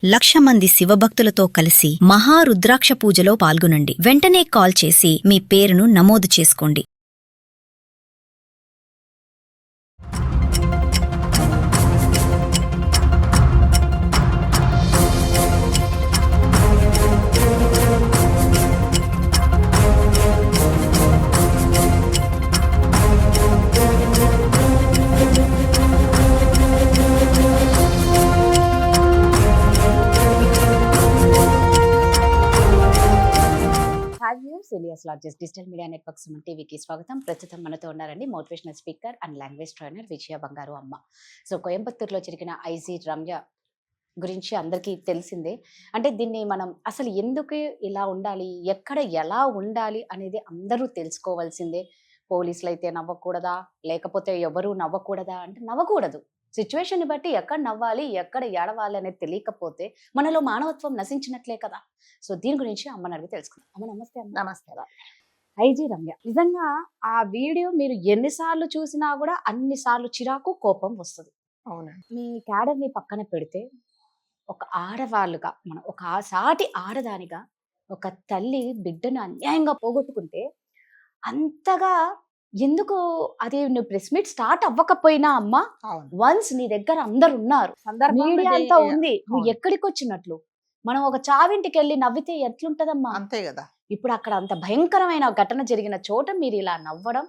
1,00,000 మంది శివభక్తులతో కలిసి మహారుద్రాక్ష పూజలో పాల్గొనండి. వెంటనే కాల్ చేసి మీ పేరును నమోదు చేసుకోండి. ఎలియాస్ largest digital media network Suman టీవీకి స్వాగతం. ప్రస్తుతం మనతో ఉన్నారండి motivational speaker and language trainer Vijaya Bangaru Amma. So కోయంబత్తూరులో జరిగిన ఐజీ రమ్య గురించి అందరికీ తెలిసిందే. అంటే దీన్ని మనం అసలు ఎందుకు ఇలా ఉండాలి, ఎక్కడ ఎలా ఉండాలి అనేది అందరూ తెలుసుకోవాల్సిందే. పోలీసులు అయితే నవ్వకూడదా, లేకపోతే ఎవరు నవ్వకూడదా అంటే నవ్వకూడదు. సిచ్యువేషన్ బట్టి ఎక్కడ నవ్వాలి, ఎక్కడ ఏడవాలి అనేది తెలియకపోతే మనలో మానవత్వం నశించినట్లే కదా. సో దీని గురించి అమ్మని అడిగి తెలుసుకుందాం. అమ్మ నమస్తే. అమ్మ నమస్తే. ఐజీ రమ్య, నిజంగా ఆ వీడియో మీరు ఎన్నిసార్లు చూసినా కూడా అన్నిసార్లు చిరాకు కోపం వస్తుంది. అవునండి. మీ క్యాడర్ ని పక్కన పెడితే ఒక ఆడవాళ్ళుగా, మనం ఒక సాటి ఆడదానిగా, ఒక తల్లి బిడ్డను అన్యాయంగా పోగొట్టుకుంటే అంతగా ఎందుకు అది నువ్వు ప్రెస్ మీట్ స్టార్ట్ అవ్వకపోయినా అమ్మా, వన్స్ నీ దగ్గర అందరు ఉన్నారు, మీడియా అంతా ఉంది, నువ్వు ఎక్కడికి వచ్చినట్లు? మనం ఒక చావింటికి వెళ్ళి నవ్వితే ఎట్లుంటదమ్మా? అంతే కదా. ఇప్పుడు అక్కడ అంత భయంకరమైన ఘటన జరిగిన చోట మీరు ఇలా నవ్వడం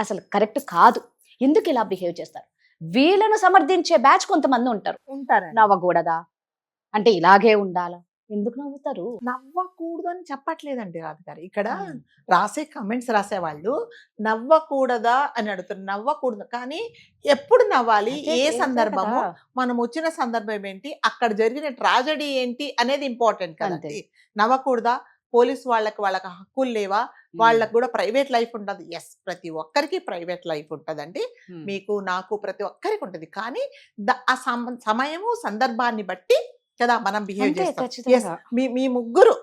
అసలు కరెక్ట్ కాదు. ఎందుకు ఇలా బిహేవ్ చేస్తారు? వీళ్ళను సమర్థించే బ్యాచ్ కొంతమంది ఉంటారు. నవ్వకూడదా అంటే ఇలాగే ఉండాలా? ఎందుకు నవ్వుతారు? నవ్వకూడదు అని చెప్పట్లేదండి రాధ గారు. ఇక్కడ రాసే కమెంట్స్ రాసేవాళ్ళు నవ్వకూడదా అని అడుగుతారు. నవ్వకూడదు, కానీ ఎప్పుడు నవ్వాలి, ఏ సందర్భము, మనం వచ్చిన సందర్భం ఏంటి, అక్కడ జరిగిన ట్రాజడీ ఏంటి అనేది ఇంపార్టెంట్ కదండి. నవ్వకూడదా? పోలీసు వాళ్ళకి హక్కులు లేవా? వాళ్ళకు కూడా ప్రైవేట్ లైఫ్ ఉంటుంది. ఎస్, ప్రతి ఒక్కరికి ప్రైవేట్ లైఫ్ ఉంటుందండి. మీకు, నాకు, ప్రతి ఒక్కరికి ఉంటుంది. కానీ ఆ సమయము సందర్భాన్ని బట్టి కదా మనం బిహేవ్ చేస్తాం.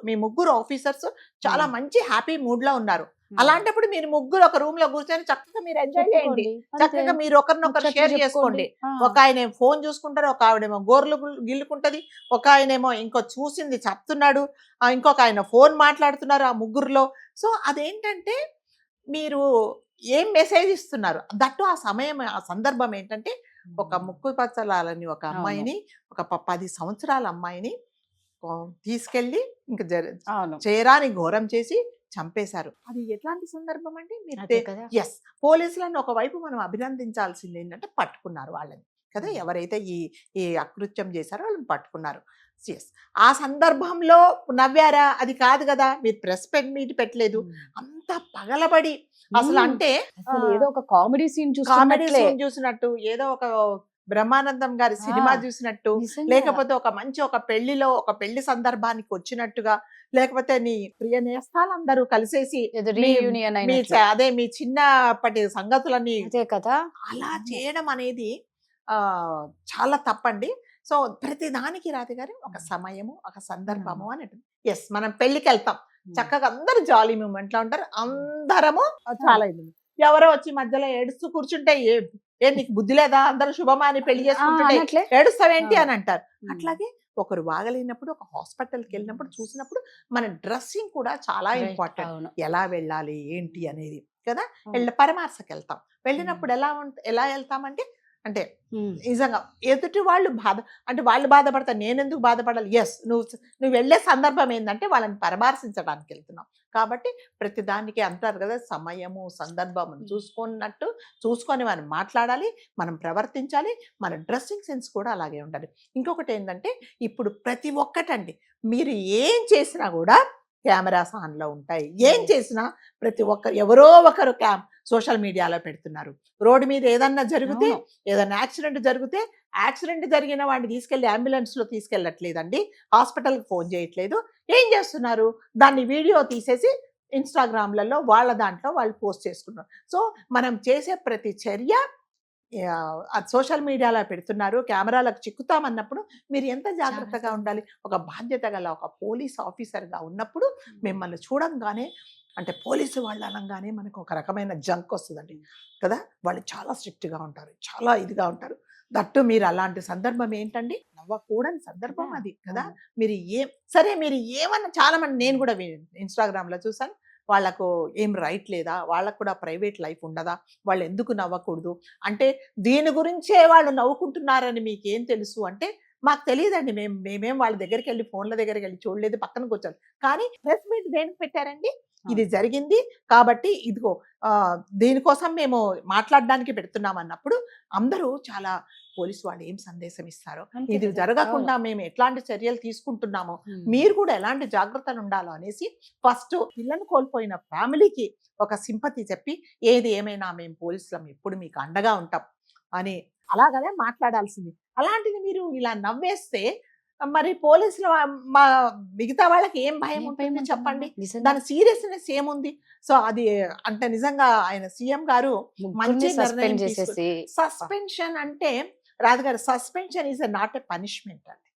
మీ ముగ్గురు ఆఫీసర్స్ చాలా మంచి హ్యాపీ మూడ్ లో ఉన్నారు. అలాంటప్పుడు మీరు ముగ్గురు ఒక రూమ్ లో కూర్చొని చక్కగా మీరు ఎంజాయ్ చేయండి. చక్కగా మీరు ఒకరినొకరు షేర్ చేసుకోండి. ఒక ఆయన ఫోన్ చూసుకుంటారు, ఒక ఆవిడేమో గోర్లు గిల్లుకుంటది, ఒక ఆయనేమో ఇంకో చూసింది చెప్తున్నాడు, ఇంకొక ఆయన ఫోన్ మాట్లాడుతున్నారు ఆ ముగ్గురులో. సో అదేంటంటే మీరు ఏం మెసేజ్ ఇస్తున్నారు, దట్టు ఆ సమయం, ఆ సందర్భం ఏంటంటే ఒక ముక్కు పచ్చలాలని ఒక అమ్మాయిని, ఒక 10 సంవత్సరాల అమ్మాయిని తీసుకెళ్లి ఇంకా చేరాని ఘోరం చేసి చంపేశారు. అది ఎట్లాంటి సందర్భం అంటే మీరు ఎస్, పోలీసులను ఒకవైపు మనం అభినందించాల్సింది ఏంటంటే పట్టుకున్నారు వాళ్ళని కదా, ఎవరైతే ఈ అకృత్యం చేశారో వాళ్ళని పట్టుకున్నారు. ఎస్, ఆ సందర్భంలో నవ్వారా? అది కాదు కదా, మీరు ప్రెస్ మీట్ పెట్టలేదు. అంత పగలబడి అసలు అంటే ఏదో ఒక కామెడీ సీన్ చూసినట్టు, ఏదో ఒక బ్రహ్మానందం గారి సినిమా చూసినట్టు, లేకపోతే ఒక పెళ్లి సందర్భానికి వచ్చినట్టుగా, లేకపోతే నీ ప్రియ నేస్తాలందరూ కలిసేసి అదే మీ చిన్నప్పటి సంగతులన్నీ కదా అలా చేయడం అనేది చాలా తప్పండి. సో ప్రతి దానికి రాధ గారు ఒక సమయము, ఒక సందర్భము అని. ఎస్, మనం పెళ్లికి వెళ్తాం, చక్కగా అందరు జాలీ మూమెంట్ లో ఉంటారు, అందరము చాలా ఇది. ఎవరో వచ్చి మధ్యలో ఏడుస్తూ కూర్చుంటే ఏ నీకు బుద్ధి లేదా, అందరూ శుభమాని పెళ్లి చేసుకుంటుంటే ఏడుస్తావేంటి అని అంటారు. అట్లాగే ఒకరు బాగలేనప్పుడు, ఒక హాస్పిటల్కి వెళ్ళినప్పుడు చూసినప్పుడు మన డ్రెస్సింగ్ కూడా చాలా ఇంపార్టెంట్. ఎలా వెళ్ళాలి ఏంటి అనేది కదా. పరామర్శకు వెళ్తాం, వెళ్ళినప్పుడు ఎలా వెళ్తామంటే అంటే నిజంగా ఎదుటి వాళ్ళు వాళ్ళు బాధపడతారు, నేనెందుకు బాధపడాలి? ఎస్, నువ్వు వెళ్ళే సందర్భం ఏంటంటే వాళ్ళని పరామర్శించడానికి వెళ్తున్నావు కాబట్టి ప్రతి దానికి అంటారు కదా, సమయము సందర్భము చూసుకొని మనం మాట్లాడాలి, మనం ప్రవర్తించాలి, మన డ్రెస్సింగ్ సెన్స్ కూడా అలాగే ఉండాలి. ఇంకొకటి ఏంటంటే ఇప్పుడు ప్రతి ఒక్కటండి, మీరు ఏం చేసినా కూడా కెమెరాస్ ఆన్లో ఉంటాయి. ఏం చేసినా ప్రతి ఒక్కరు ఎవరో ఒకరు సోషల్ మీడియాలో పెడుతున్నారు. రోడ్డు మీద ఏదన్నా జరిగితే, ఏదన్నా యాక్సిడెంట్ జరిగిన వాడిని తీసుకెళ్లి అంబులెన్స్లో తీసుకెళ్ళట్లేదండి, హాస్పిటల్కి ఫోన్ చేయట్లేదు. ఏం చేస్తున్నారు? దాన్ని వీడియో తీసేసి ఇన్స్టాగ్రామ్లలో వాళ్ళ దాంట్లో వాళ్ళు పోస్ట్ చేసుకున్నారు. సో మనం చేసే ప్రతి చర్య సోషల్ మీడియాలో పెడుతున్నారు, కెమెరాలకు చిక్కుతామన్నప్పుడు మీరు ఎంత జాగ్రత్తగా ఉండాలి. ఒక బాధ్యత గల ఒక పోలీస్ ఆఫీసర్గా ఉన్నప్పుడు మిమ్మల్ని చూడంగానే, అంటే పోలీసు వాళ్ళు అనగానే మనకు ఒక రకమైన జంక్ వస్తుందండి కదా. వాళ్ళు చాలా స్ట్రిక్ట్గా ఉంటారు, చాలా ఇదిగా ఉంటారు. దట్టు మీరు అలాంటి సందర్భం ఏంటండి, నవ్వకూడని సందర్భం కదా! అది కదా. అవును. మీరు సరే మీరు ఏమన్నా, చాలా మంది నేను కూడా ఇన్స్టాగ్రామ్ లో చూసాను, వాళ్ళకు ఏం రైట్ లేదా, వాళ్ళకు కూడా ప్రైవేట్ లైఫ్ ఉండదా, వాళ్ళు ఎందుకు నవ్వకూడదు అంటే, దీని గురించే వాళ్ళు నవ్వుకుంటున్నారని మీకేం తెలుసు అంటే, మాకు తెలియదండి, మేమేం వాళ్ళ దగ్గరికి వెళ్ళి ఫోన్ల దగ్గరికి వెళ్ళి చూడలేదు, పక్కన కూర్చోదు. కానీ ప్రెస్ మీట్ దేనికి పెట్టారండి, ఇది జరిగింది కాబట్టి ఇదిగో దీనికోసం మేము మాట్లాడడానికి పెడుతున్నాం అన్నప్పుడు అందరూ చాలా, పోలీసు వాళ్ళు ఏం సందేశం ఇస్తారో, అంతే ఇది కదా! జరగకుండా అవును. మేము ఎట్లాంటి చర్యలు తీసుకుంటున్నామో, ఉమ్. మీరు కూడా ఎలాంటి జాగ్రత్తలు ఉండాలో అనేసి ఫస్ట్ పిల్లని కోల్పోయిన ఫ్యామిలీకి ఒక సింపతి చెప్పి, ఏది ఏమైనా మేము పోలీసులం ఎప్పుడు మీకు అండగా ఉంటాం అని అలాగనే మాట్లాడాల్సింది. అలాంటిది మీరు ఇలా నవ్వేస్తే మరి పోలీసులు మా మిగతా వాళ్ళకి ఏం భయం ఏం ఉంటుంది భయం చెప్పండి. ఉంటుందమ్మా? నిజంగా దాని సీరియస్నెస్ ఏముంది? సో అది అంటే నిజంగా ఆయన సీఎం గారు ముగ్గురిని మంచి నిర్ణయం సస్పెండ్ తీసుకుని, చేసేసి సస్పెన్షన్ అంటే రాజుగారు, suspension is not a punishment అండి.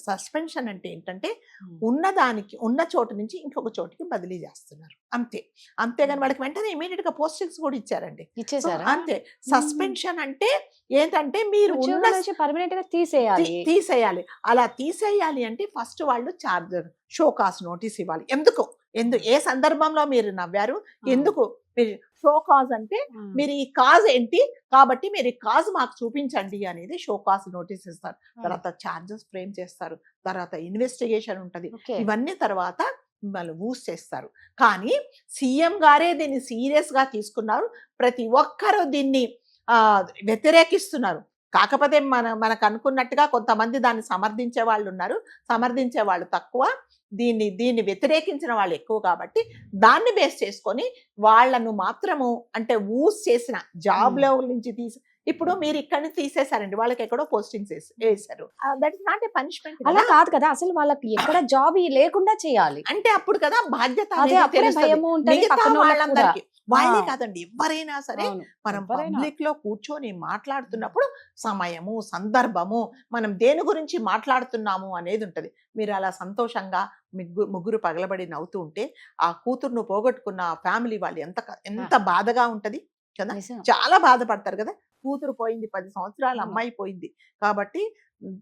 సస్పెన్షన్ అంటే ఏంటంటే, ఉన్న చోటు నుంచి ఇంకొక చోటుకి బదిలీ చేస్తున్నారు అంతే. అంతేగాని వాళ్ళకి వెంటనే ఇమీడియట్ గా పోస్టింగ్స్ కూడా ఇచ్చారండి. సో ఇచ్చేసారా? అంతే. సస్పెన్షన్ అంటే ఏంటంటే, మీరు ఉన్న ఉద్యోగం నుంచి పర్మనెంట్ గా తీసేయాలి. తీసేయాలి. అలా తీసేయాలి అంటే ఫస్ట్ వాళ్ళు చార్జర్ షో కాజ్ నోటీస్ ఇవ్వాలి. ఏ సందర్భంలో మీరు నవ్వారు, ఎందుకు మీరు షో కాజ్ అంటే, మీరు ఈ కాజ్ ఏంటి కాబట్టి మీరు ఈ కాజ్ మాకు చూపించండి అనేది షో కాజ్ నోటీస్ ఇస్తారు. తర్వాత చార్జెస్ ఫ్రేమ్ చేస్తారు, తర్వాత ఇన్వెస్టిగేషన్ ఉంటది, ఓకే. ఇవన్నీ తర్వాత వాళ్ళు ఊస్ చేస్తారు. కానీ సీఎం గారే దీన్ని సీరియస్ గా తీసుకున్నారు. ప్రతి ఒక్కరూ దీన్ని వ్యతిరేకిస్తున్నారు. కాకపోతే మనకు అనుకున్నట్టుగా కొంతమంది దాన్ని సమర్థించే వాళ్ళు ఉన్నారు, సమర్థించే వాళ్ళు తక్కువ, దీన్ని వ్యతిరేకించిన వాళ్ళు ఎక్కువ. కాబట్టి దాన్ని బేస్ చేసుకొని వాళ్ళను మాత్రము అంటే ఊస్ చేసిన జాబ్ లెవెల్ నుంచి ఇప్పుడు మీరు ఇక్కడిని తీసేశారండి, వాళ్ళకి ఎక్కడో పోస్టింగ్స్ వేసారు. That is not a punishment. అలా కాదు కదా, అసలు వాళ్ళకి ఎక్కడ జాబ్ లేకుండా చేయాలి అంటే అప్పుడు కదా బాధ్యత అదే అనేది అప్పుడే తెలుస్తది. భయము ఉంటది మిగతా పక్కన వాళ్ళకి కూడా. వాళ్ళందరికీ, వాళ్ళే ఆ. కాదండి, ఎవరైనా సరే అవును. మనం ఎవరైనా. పబ్లిక్ లో కూర్చొని మాట్లాడుతున్నప్పుడు సమయము, సందర్భము, మనం దేని గురించి మాట్లాడుతున్నాము అనేది ఉంటది. మీరు అలా సంతోషంగా ముగ్గురు పగలబడి నవ్వుతూ ఉంటే, ఆ కూతురును పోగొట్టుకున్న ఫ్యామిలీ వాళ్ళు ఎంత బాధగా ఉంటది కదా. నిజం. చాలా బాధపడతారు కదా. కూతురు పోయింది, 10 సంవత్సరాల అవును. అమ్మాయి పోయింది కాబట్టి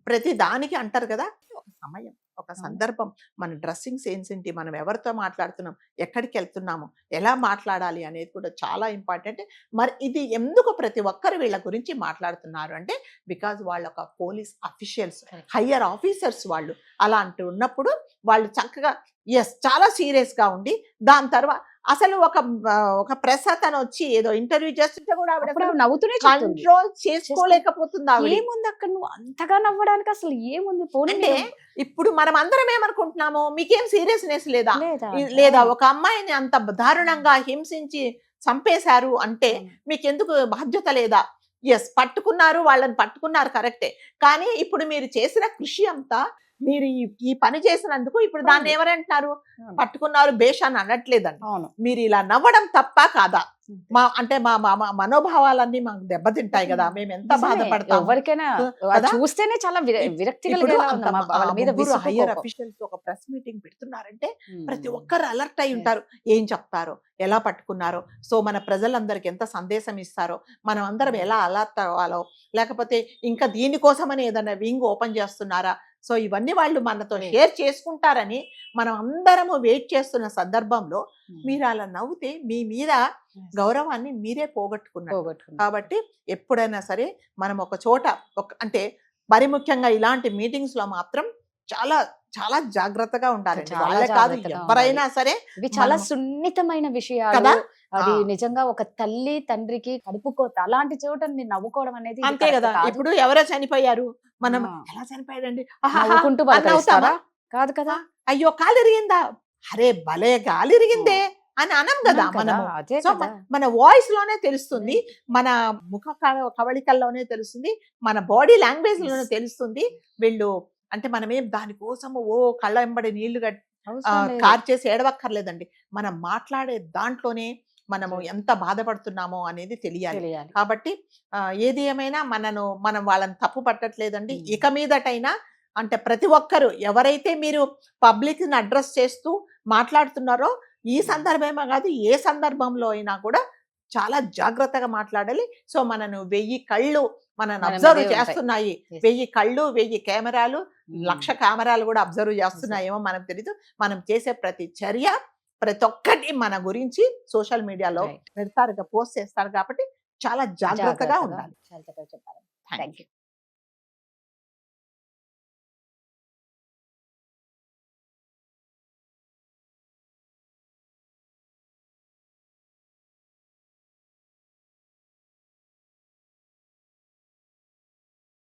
ప్రతి దానికి అంటారు కదా, ఒక సమయం, ఒక అవును. సందర్భం, మన డ్రెస్సింగ్ సెన్స్ ఏంటి, మనం ఎవరితో మాట్లాడుతున్నాం, ఎక్కడికి వెళ్తున్నాము, ఎలా మాట్లాడాలి అనేది కూడా చాలా ఇంపార్టెంట్. మరి ఇది ఎందుకు ప్రతి ఒక్కరు వీళ్ళ గురించి మాట్లాడుతున్నారు అంటే, బికాజ్ వాళ్ళ ఒక police officials, Correct. Higher officers వాళ్ళు. అలాంటి ఉన్నప్పుడు వాళ్ళు చక్కగా చాలా సీరియస్ గా ఉండి, దాని తర్వాత అసలు ఒక ప్రెస్ అతను వచ్చి ఏదో ఇంటర్వ్యూ చేస్తుంటే కూడా ఆవిడ అప్పుడు ఆవిడ నవ్వుతూనే చెప్తుంది. కంట్రోల్ చేసుకోలేకపోతుంది ఆవిడ. ఏముంది అక్కడ, నువ్వు అంతగా నవ్వడానికి అసలు ఏముంది? పోనీ అంటే ఇప్పుడు మనం అందరం ఏమనుకుంటున్నాము, మీకేం సీరియస్నెస్ లేదా, లేదా? లేదా ఒక అమ్మాయిని అంత దారుణంగా హింసించి చంపేశారు అంటే మీకెందుకు బాధ్యత లేదా? ఎస్, వాళ్ళని పట్టుకున్నారు కరెక్టే. కానీ ఇప్పుడు మీరు చేసిన కృషి అంతా, మీరు ఈ పని చేసినందుకు ఇప్పుడు దాన్ని ఎవరంటున్నారు, పట్టుకున్నారు బేష్ అని అనట్లేదండి. అవును. మీరు ఇలా నవ్వడం తప్ప కాదా? అంటే మా మనోభావాలన్నీ మాకు దెబ్బతింటాయి కదా, మేము ఎంత బాధపడతాం. ఎవరికైనా కదా? చూస్తేనే చాలా విరక్తి ఇప్పుడు కలిగేలా ఉంది అమ్మా. వాళ్ళ మీద విసుగు, హయ్యర్ కోపం. అఫీషియల్స్ ఒక ప్రెస్ మీటింగ్ పెడుతున్నారంటే ప్రతి ఉమ్. ఒక్కరు అలర్ట్ అయి ఉంటారు. ఏం చెప్తారో, ఎలా పట్టుకున్నారో, సో మన ప్రజలందరికి ఎంత సందేశం ఇస్తారో, మనం అందరం ఎలా అలర్ట్ అవ్వాలో, లేకపోతే ఇంకా దీనికోసమని ఏదైనా వింగ్ ఓపెన్ చేస్తున్నారా, సో ఇవన్నీ వాళ్ళు మనతో షేర్ చేసుకుంటారని మనం అందరము వెయిట్ చేస్తున్న సందర్భంలో మీరు అలా నవ్వుతే మీ మీద గౌరవాన్ని మీరే పోగొట్టుకున్నారు. పోగొట్టుకున్నా. కాబట్టి ఎప్పుడైనా సరే మనం ఒక చోట అంటే మరి ముఖ్యంగా ఇలాంటి మీటింగ్స్ లో మాత్రం చాలా చాలా జాగ్రత్తగా ఉండాలండి. చాలా వాళ్ళే కాదు, జాగ్రత్తగా ఎవరైనా సరే. ఇవి చాలా మనం- సున్నితమైన విషయాలు కదా? అది ఆ. నిజంగా ఒక తల్లి తండ్రికి కడుపుకోత అలాంటి చోట నేను నవ్వుకోవడం అనేది ఇది అంతే correct కదా. కాదు. ఇప్పుడు ఎవరో చనిపోయారు, మనం ఆ. ఎలా చనిపోయాడండి నవ్వుకుంటూ అని పలకరిస్తారా? నవ్వుతామా? కాదు కదా. అయ్యో కాలు ఇరిగిందా, అరే భలే గాలి ఇరిగిందే అని అనం కదా అన్నాం కదా, మనము. అదే సో కదా. మన వాయిస్ లోనే తెలుస్తుంది, మన ముఖ కవళికల్లోనే తెలుస్తుంది, మన బాడీ లాంగ్వేజ్ లోనే తెలుస్తుంది. వీళ్ళు అంటే మనమేం దానికోసము కళ్ళ వెంబడి నీళ్లు అవసరం లేదు. కార్చేసి ఏడవక్కర్లేదండి. మనం మాట్లాడే దాంట్లోనే మనము ఎంత బాధపడుతున్నామో అనేది తెలియాలి. తెలియాలి. కాబట్టి ఏది ఏమైనా మనం వాళ్ళని తప్పు పట్టట్లేదండి. ఇక మీదటైనా అంటే ప్రతి ఒక్కరు ఎవరైతే మీరు పబ్లిక్ ని అడ్రస్ చేస్తూ మాట్లాడుతున్నారో, ఈ సందర్భమే కాదు ఏ సందర్భంలో అయినా కూడా చాలా జాగ్రత్తగా మాట్లాడాలి. సో మనను 1000 కళ్ళు మనని మన అబ్జర్వ్ మీదే ఉంటాయి. చేస్తున్నాయి. Yes. 1000 కళ్ళు, 1000 కెమెరాలు, ఉమ్. 1,00,000 కెమెరాలు కూడా అబ్జర్వ్ చేస్తున్నాయేమో మనకు తెలీదు. మనం చేసే ప్రతి చర్య, ప్రతి ఒక్కటి మన గురించి సోషల్ మీడియాలో Right. పెడతారు, పోస్ట్ చేస్తారు కాబట్టి చాలా జాగ్రత్తగా ఉండాలి. చాలా చక్కగా చెప్పారు. Thank thank you.